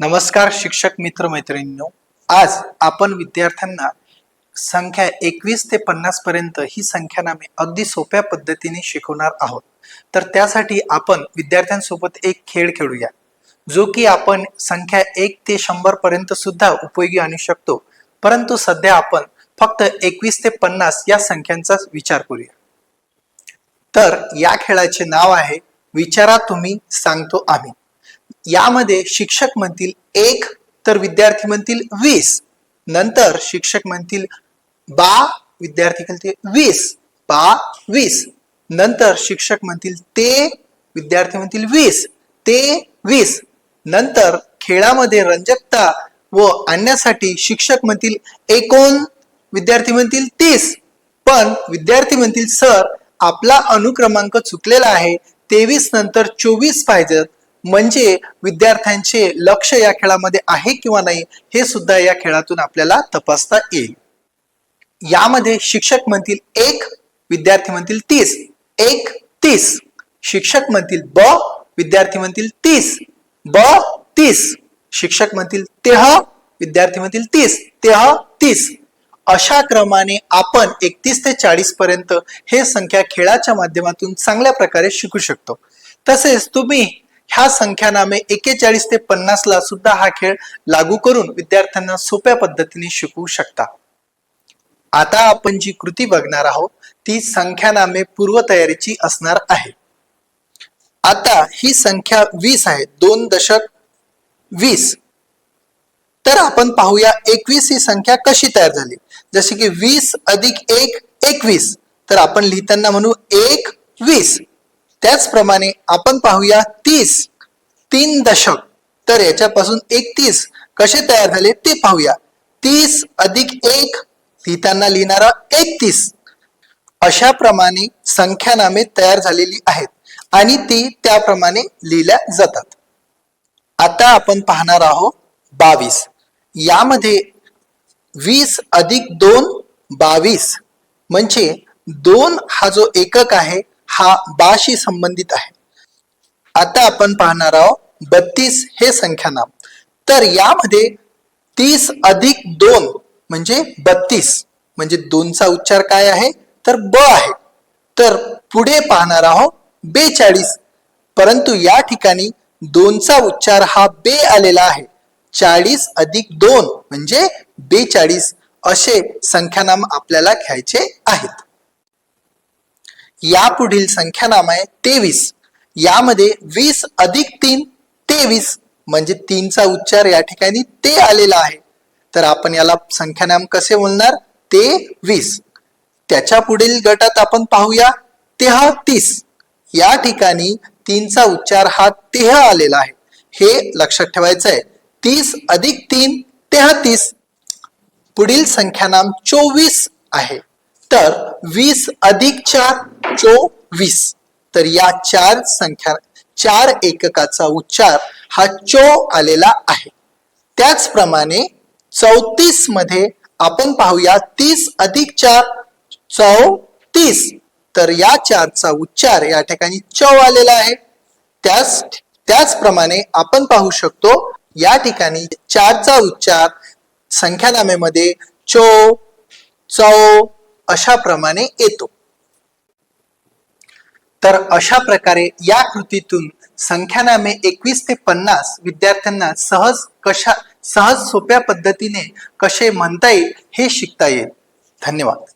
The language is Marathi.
नमस्कार शिक्षक मित्र मैत्रिणींनो, आज आपण विद्यार्थ्यांना संख्या 21 ते 50 पर्यंत ही संख्या नामे अगदी सोप्या पद्धतीने शिकवणार आहोत। तर त्यासाठी आपण विद्यार्थ्यांसोबत एक खेळ खेळूया, जो की आपण संख्या 1 ते 100 पर्यंत सुद्धा उपयोगी आणू शकतो। परंतु सध्या आपण फक्त 21 ते 50 या संख्यांचा विचार करूया। तर या खेळाचे नाव आहे विचारा तुम्ही सांगतो आम्ही। यामध्ये शिक्षक म्हणतील 1 तर विद्यार्थी म्हणतील 20, नंतर शिक्षक म्हणतील बा, विद्यार्थी म्हणतील 20, बा 20, नंतर शिक्षक म्हणतील ते, विद्यार्थी म्हणतील 20, ते 20, नंतर खेळामध्ये रंजकता व आणण्यासाठी शिक्षक म्हणतील 21, विद्यार्थी म्हणतील 30, पण विद्यार्थी म्हणतील सर आपला अनुक्रमांक चुकलेला आहे, 23 नंतर 24 पाहिजे, म्हणजे विद्यार्थ्यांचे लक्ष या खेळामध्ये आहे किंवा नाही हे सुद्धा या खेळातून आपल्याला तपासता येईल। यामध्ये शिक्षक म्हणतील 1, विद्यार्थी म्हणतील 30, 1 30, शिक्षक म्हणतील ब, विद्यार्थी म्हणतील 30, ब 30, शिक्षक म्हणतील तेह, विद्यार्थी म्हणतील 30, तेह 30। अशा क्रमाने आपण 31 ते 40 पर्यंत हे संख्या खेळाच्या माध्यमातून चांगल्या प्रकारे शिकू शकतो। तसेच तुम्ही ह्या संख्या नामे 41 ते 50 ला सुद्धा हा खेळ लागू करून विद्यार्थ्यांना सोप्या पद्धतीने शिकवू शकता। आता आपण जी कृती बघणार आहोत ती संख्या नामे पूर्वतयारीची असणार आहे। आता ही संख्या 20 आहे, 2.20। तर आपण पाहूया 21 ही संख्या कशी तयार झाली। जसे की 20 अधिक 1 21, तर आपण लिहिताना म्हणू 1 20। त्याचप्रमाणे आपण पाहूया 30, 3 दशक, तर याच्यापासून 31 कसे तयार झाले ते पाहूया। 30 अधिक 1 लिहिताना लिहिणारा 31। अशा प्रमाणे संख्या नामे तयार झालेली आहेत आणि ती त्याप्रमाणे लिहिल्या जातात। आता आपण पाहणार आहोत 22। यामध्ये 20 अधिक 2 22, म्हणजे 2 हा जो एकक आहे हा 12 शी संबंधित आहे। आता आपण पाहणार आहोत 32 हे संख्या नाम। तर यामध्ये 30 अधिक 2 म्हणजे 32, म्हणजे 2 चा उच्चार काय आहे तर ब आहे। तर पुढे पाहणार आहोत 42, परंतु या ठिकाणी 2 चा उच्चार हा बे आलेला आहे। 40 अधिक 2 म्हणजे 42 असे संख्या नाम आपल्याला घ्यायचे आहेत। या पुढील संख्या नाम आहे 23। यामध्ये 20 अधिक 3 23, म्हणजे 3 चा उच्चार या ठिकाणी ते आलेला आहे। तर आपण याला संख्या नाम कसे बोलणार ते 20। त्याच्या पुढील गटात आपण पाहूया 33। या ठिकाणी 3 चा उच्चार हा तेह आलेला आहे, हे लक्षात ठेवायचं आहे। 30 अधिक 3 33। पुढील संख्या नाम 24 आहे। तर 20 अधिक 4 24, तर या 4 एककाचा उच्चार हा चो आलेला आहे। त्याचप्रमाणे 34 मध्ये आपण पाहूया 30 अधिक 4 34, तर या 4 चा उच्चार या ठिकाणी चौ आलेला आहे। त्याचप्रमाणे आपण पाहू शकतो या ठिकाणी 4 चा उच्चार संख्या नामेमध्ये चो चौ अशा प्रमाणे येतो। तर अशा प्रकारे या कृतीतून संख्या नामे 21 ते 50 विद्यार्थ्यांना सहज सोप्या पद्धतीने कसे म्हणता येईल हे शिकता येईल। धन्यवाद।